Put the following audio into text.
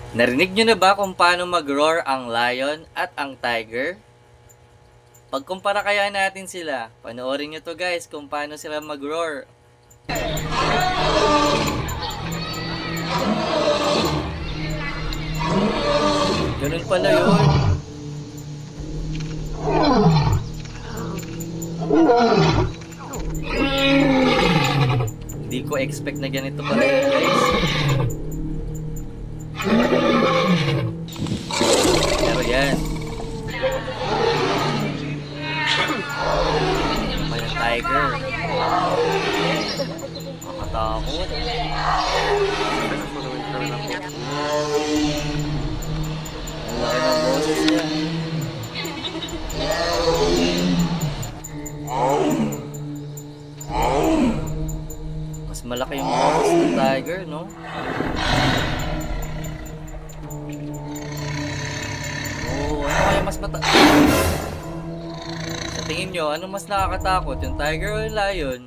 Narinig nyo na ba kung paano mag-roar ang lion at ang tiger? Pagkumpara kaya natin sila. Panoorin nyo to guys kung paano sila mag-roar. Ganun pala yun. Hindi ko expect na ganito pala yun guys. Pero yan. May tiger. Nakakatakot. Ang laki ng boses niya. Mas malaki yung boses ng tiger, no? Oh, ano kaya mas Sa tingin nyo, ano mas nakakatakot? Yung tiger o yung lion?